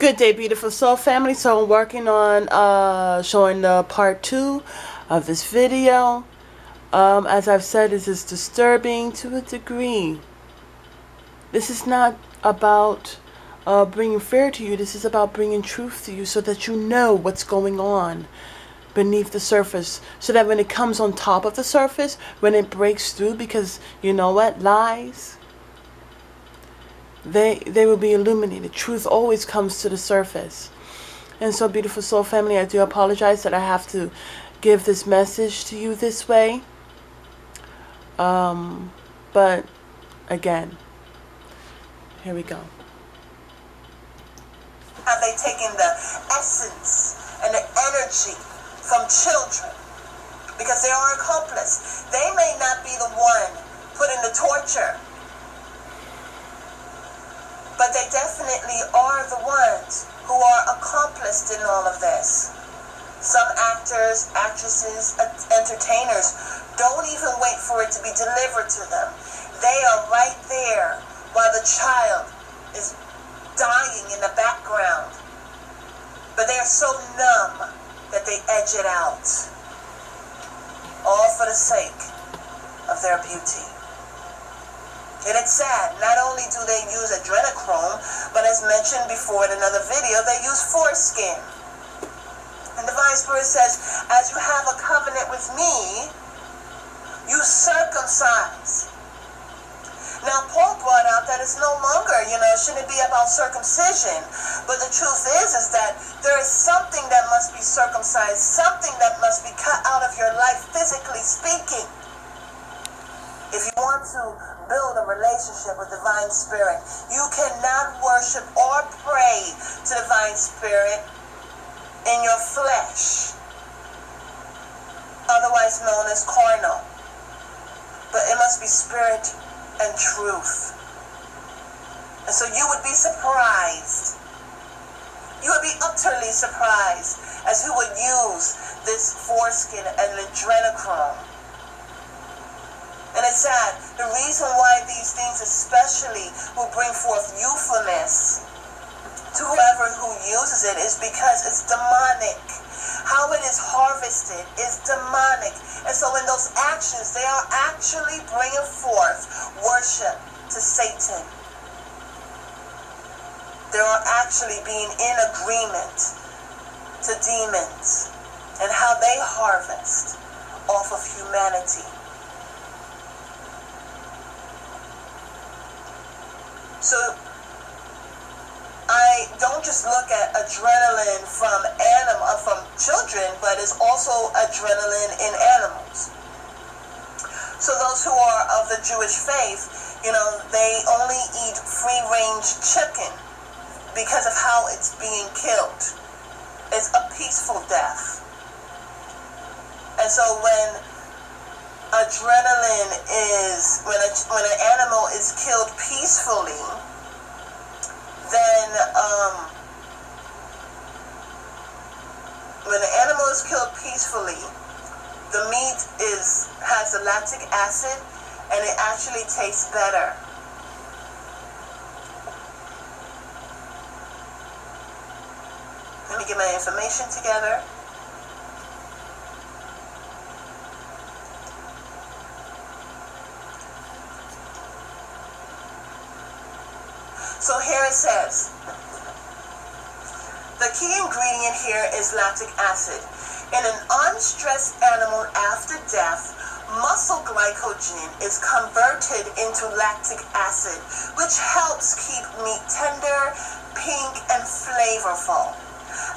Good day, beautiful soul family. So I'm working on showing the part 2 of this video. As I've said, this is disturbing to a degree. This is not about bringing fear to you. This is about bringing truth to you so that you know what's going on beneath the surface, so that when it comes on top of the surface, when it breaks through, because you know what? Lies, they will be illuminated. Truth always comes to the surface. And so, beautiful soul family, I do apologize that I have to give this message to you this way. But again, here we go. Have they taken the essence and the energy from children? Because they are accomplice. They may not be the one putting the torture, but they definitely are the ones who are accomplices in all of this. Some actors, actresses, entertainers don't even wait for it to be delivered to them. They are right there while the child is dying in the background. But they are so numb that they edge it out. All for the sake of their beauty. And it's sad, not only do they use adrenochrome, but as mentioned before in another video, they use foreskin. And the Divine Spirit says, as you have a covenant with me, you circumcise. Now, Paul brought out that it's no longer, shouldn't be about circumcision. But the truth is that there is something that must be circumcised, something that must be cut out of your life, physically speaking. If you want to build a relationship with Divine Spirit, you cannot worship or pray to Divine Spirit in your flesh, otherwise known as carnal. But it must be spirit and truth. And so you would be surprised. You would be utterly surprised as who would use this foreskin and adrenochrome. And it's sad. The reason why these things especially will bring forth youthfulness to whoever who uses it is because it's demonic. How it is harvested is demonic. And so in those actions, they are actually bringing forth worship to Satan. They are actually being in agreement to demons and how they harvest off of humanity. So I don't just look at adrenaline from children, but it's also adrenaline in animals. So those who are of the Jewish faith, they only eat free-range chicken because of how it's being killed. It's a peaceful death. And so when adrenaline is, when an animal is killed peacefully, then when an animal is killed peacefully, the meat has the lactic acid and it actually tastes better. Let me get my information together. So here it says, the key ingredient here is lactic acid. In an unstressed animal after death, muscle glycogen is converted into lactic acid, which helps keep meat tender, pink, and flavorful.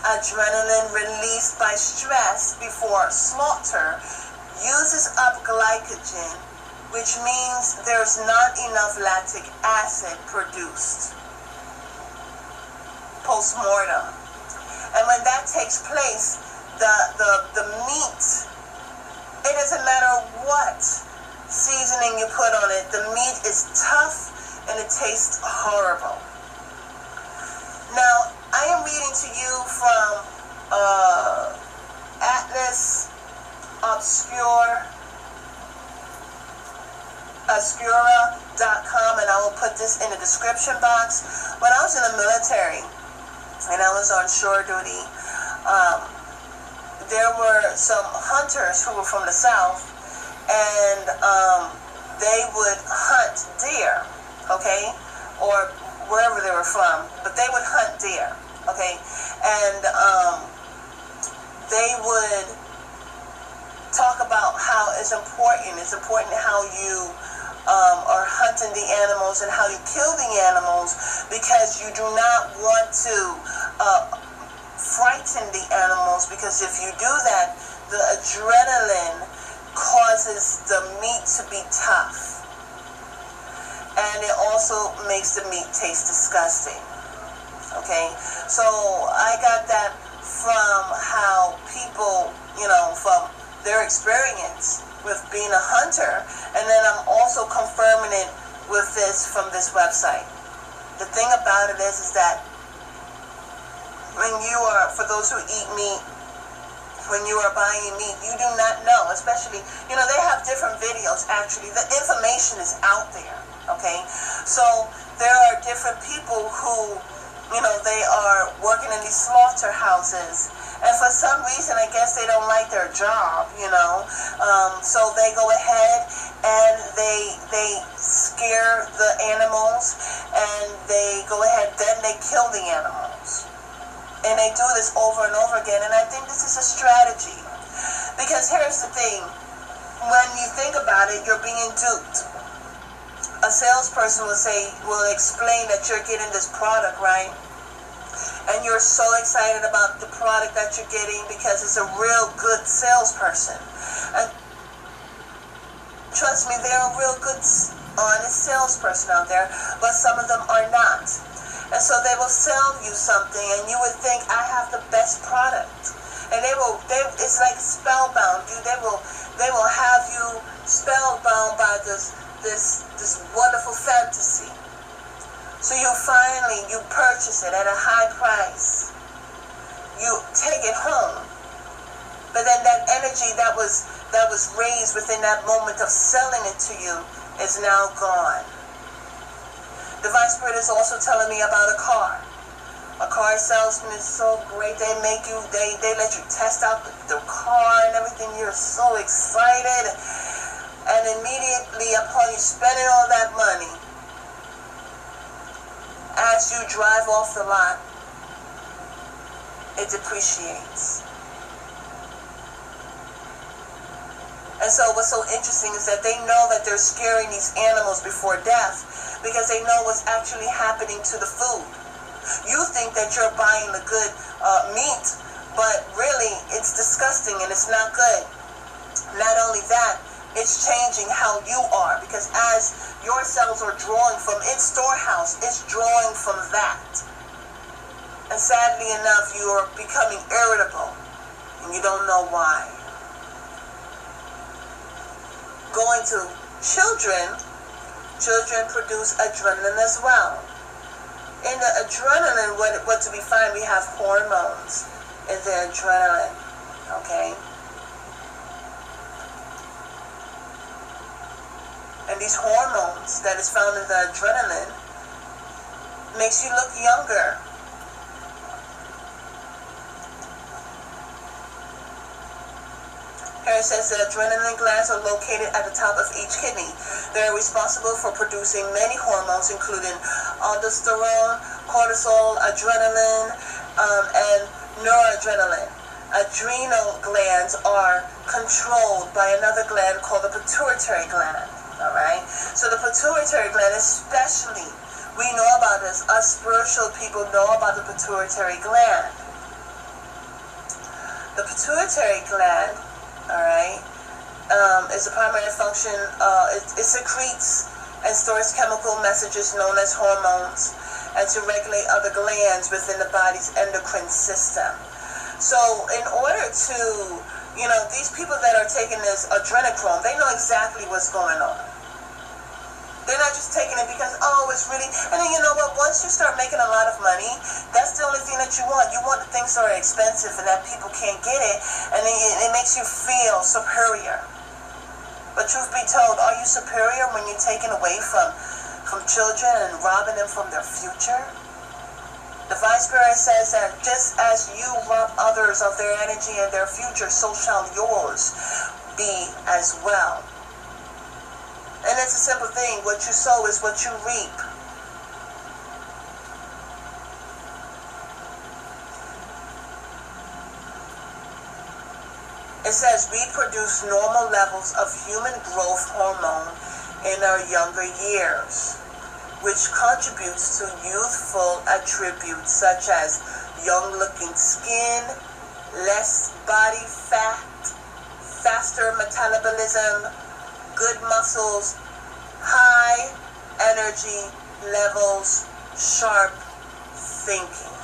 Adrenaline released by stress before slaughter uses up glycogen, which means there's not enough lactic acid produced post-mortem. And when that takes place, the meat, it doesn't matter what seasoning you put on it, the meat is tough and it tastes horrible. Now, I am reading to you from Atlas Obscura.com, and I will put this in the description box. When I was in the military, and I was on shore duty, there were some hunters who were from the south, and they would hunt deer, okay, or wherever they were from, but they would hunt deer, okay, and they would talk about how it's important how you are hunting the animals and how you kill the animals, because you do not want to frighten the animals, because if you do that, the adrenaline causes the meat to be tough, and it also makes the meat taste disgusting. Okay, so I got that from how people, from their experience with being a hunter, and then I'm also confirming it with this from this website. The thing about it is that when you are, for those who eat meat, when you are buying meat, you do not know, especially, they have different videos, actually. The information is out there, okay? So there are different people who, they are working in these slaughterhouses, and for some reason, I guess they don't like their job, so they go ahead and they scare the animals, and they go ahead, then they kill the animals. And they do this over and over again, and I think this is a strategy. Because here's the thing, when you think about it, you're being duped. A salesperson will explain that you're getting this product, right? And you're so excited about the product that you're getting because it's a real good salesperson. And trust me, there are real good, honest salesperson out there, but some of them are not. And so they will sell you something, and you would think, I have the best product. And it's like spellbound, dude. They will have you spellbound by this wonderful fantasy. So you purchase it at a high price. You take it home. But then that energy that was raised within that moment of selling it to you is now gone. Divine Spirit is also telling me about a car. A car salesman is so great. They let you test out the car and everything. You're so excited. And immediately upon you spending all that money, as you drive off the lot, it depreciates. And so what's so interesting is that they know that they're scaring these animals before death because they know what's actually happening to the food. You think that you're buying the good meat, but really it's disgusting and it's not good. Not only that, it's changing how you are, because as your cells are drawing from its storehouse, it's drawing from that. And sadly enough, you are becoming irritable and you don't know why. Going to children produce adrenaline as well. In the adrenaline, what to be found, we have hormones in the adrenaline, okay? And these hormones that is found in the adrenaline makes you look younger. Here it says the adrenaline glands are located at the top of each kidney. They are responsible for producing many hormones, including aldosterone, cortisol, adrenaline, and noradrenaline. Adrenal glands are controlled by another gland called the pituitary gland. Alright? So the pituitary gland, especially, we know about this. Us spiritual people know about the pituitary gland. The pituitary gland, alright, is the primary function. It secretes and stores chemical messages known as hormones, and to regulate other glands within the body's endocrine system. So in order to, these people that are taking this adrenochrome, they know exactly what's going on. They're not just taking it because, it's really, and then you know what, once you start making a lot of money, that's the only thing that you want. You want the things that are expensive and that people can't get it, and then it makes you feel superior. But truth be told, are you superior when you're taking away from children and robbing them from their future? Divine Spirit says that just as you rob others of their energy and their future, so shall yours be as well. And it's a simple thing. What you sow is what you reap. It says we produce normal levels of human growth hormone in our younger years, which contributes to youthful attributes such as young-looking skin, less body fat, faster metabolism, good muscles, high energy levels, sharp thinking.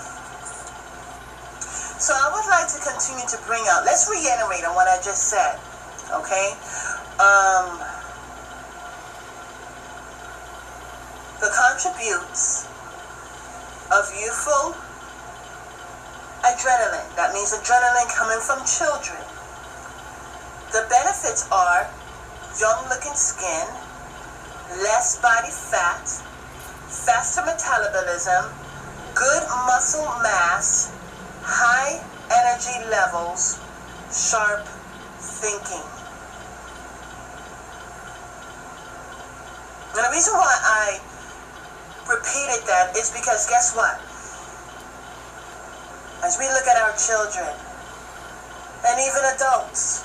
So I would like to continue to bring out, let's reiterate on what I just said, okay? The contributes of youthful adrenaline. That means adrenaline coming from children. The benefits are young-looking skin, less body fat, faster metabolism, good muscle mass, high energy levels, sharp thinking. And the reason why I repeated that is because guess what? As we look at our children, and even adults,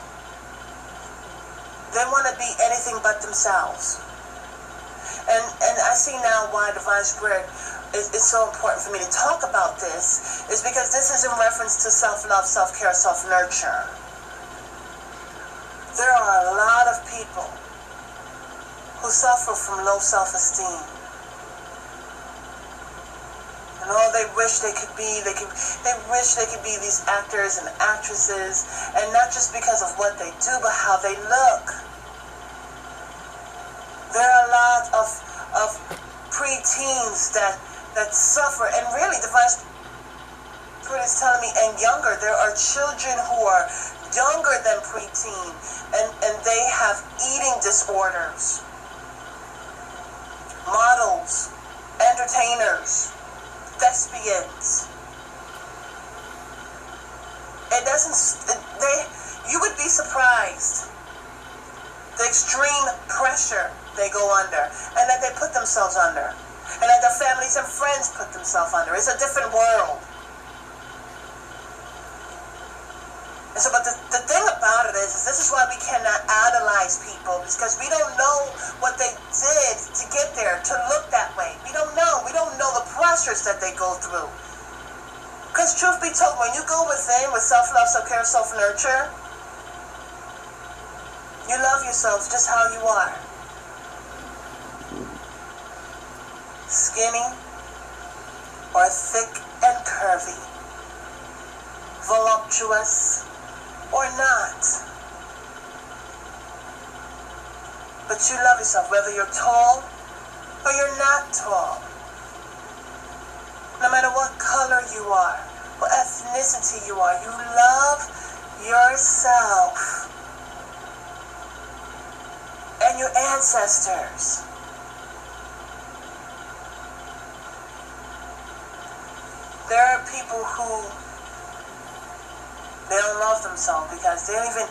they want to be anything but themselves. And I see now why Divine Spirit is so important for me to talk about this, is because this is in reference to self-love, self-care, self-nurture. There are a lot of people who suffer from low self-esteem. And all they wish they could be, they wish they could be these actors and actresses, and not just because of what they do, but how they look. There are a lot of preteens that suffer, and really Divine Spirit is telling me, and younger, there are children who are younger than preteen, and they have eating disorders. Models, entertainers, thespians. You would be surprised the extreme pressure they go under, and that they put themselves under, and that their families and friends put themselves under. It's a different world. And so, but the thing about it is this is why we cannot idolize people, because we don't know what they did to get there, to look that way. We don't know. We don't know the pressures that they go through. Because truth be told, when you go within with self-love, self-care, self-nurture, you love yourselves just how you are. Skinny or thick and curvy, voluptuous or not. But you love yourself, whether you're tall or you're not tall. No matter what color you are, what ethnicity you are, you love yourself and your ancestors. There are people who they don't love themselves because they don't even,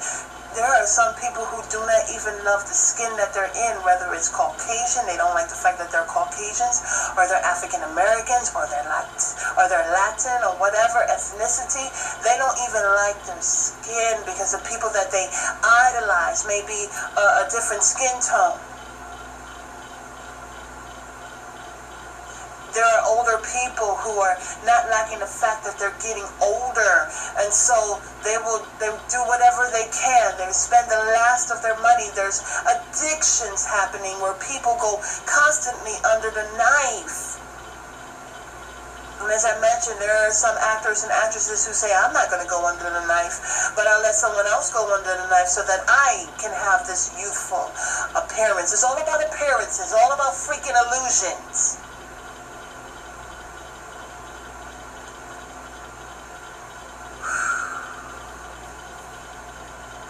there are some people who do not even love the skin that they're in, whether it's Caucasian, they don't like the fact that they're Caucasians, or they're African Americans, or they're Latin, or whatever ethnicity. They don't even like their skin because the people that they idolize may be a different skin tone. There are older people who are not liking the fact that they're getting older, and so they do whatever they can. They spend the last of their money. There's addictions happening where people go constantly under the knife. And as I mentioned, there are some actors and actresses who say, I'm not going to go under the knife, but I'll let someone else go under the knife so that I can have this youthful appearance. It's all about appearances, all about freaking illusions.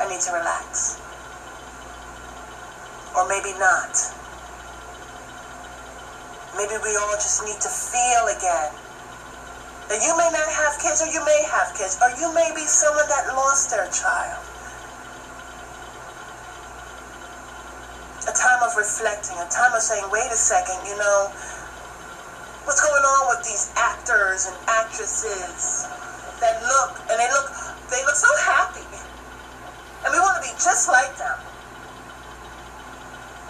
I need to relax. Or maybe not. Maybe we all just need to feel again. And you may not have kids, or you may have kids, or you may be someone that lost their child. A time of reflecting, a time of saying, wait a second, you know, what's going on with these actors and actresses that look, and they look so happy. And we want to be just like them.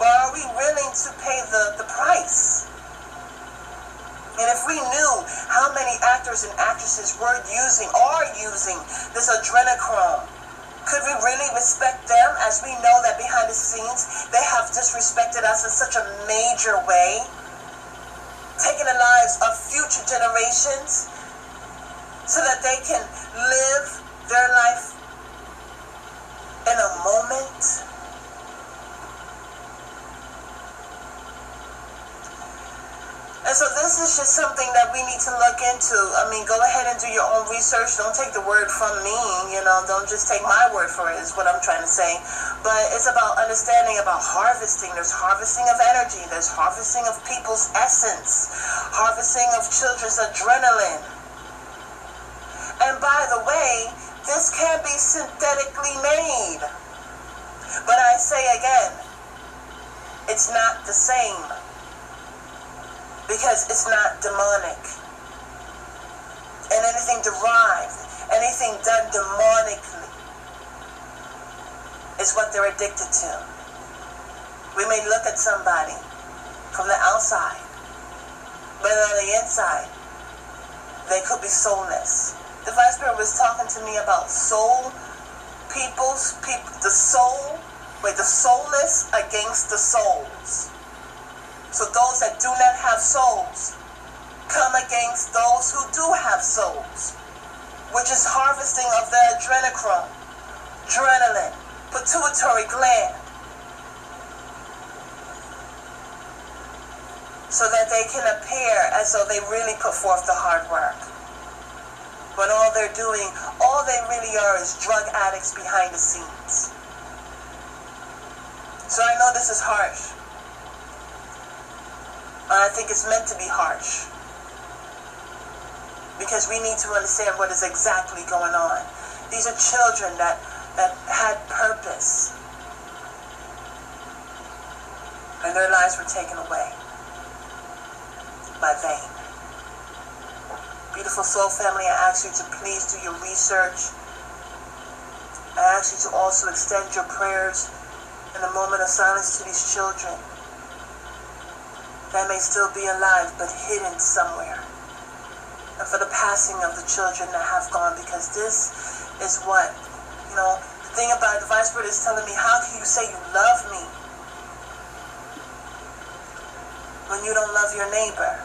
But are we willing to pay the price? And if we knew how many actors and actresses are using this adrenochrome, could we really respect them, as we know that behind the scenes they have disrespected us in such a major way, taking the lives of future generations so that they can live their life in a moment? And so this is just something that we need to look into. I mean, go ahead and do your own research. Don't take the word from me, you know. Don't just take my word for it, is what I'm trying to say. But it's about understanding about harvesting. There's harvesting of energy. There's harvesting of people's essence. Harvesting of children's adrenaline. And by the way, this can be synthetically made. But I say again, it's not the same. Because it's not demonic. And anything derived, anything done demonically is what they're addicted to. We may look at somebody from the outside, but on the inside, they could be soulless. The Vice Spirit was talking to me about the soulless against the souls. So those that do not have souls come against those who do have souls, which is harvesting of the adrenaline, pituitary gland, so that they can appear as though they really put forth the hard work. When all they really are is drug addicts behind the scenes. So I know this is harsh. I think it's meant to be harsh, because we need to understand what is exactly going on. These are children that had purpose, and their lives were taken away by vain. Beautiful soul family, I ask you to please do your research. I ask you to also extend your prayers in a moment of silence to these children that may still be alive but hidden somewhere, and for the passing of the children that have gone, because this is what, you know, the thing about the Vice Spirit is telling me, how can you say you love me when you don't love your neighbor?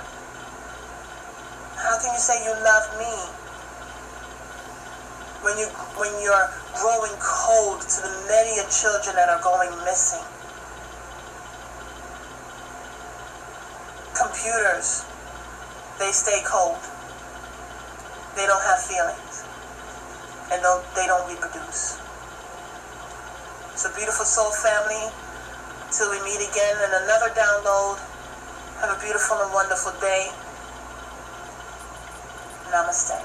How can you say you love me when you're growing cold to the many children that are going missing? Computers, they stay cold. They don't have feelings. And they don't reproduce. So beautiful soul family, till we meet again in another download, have a beautiful and wonderful day. Namaste.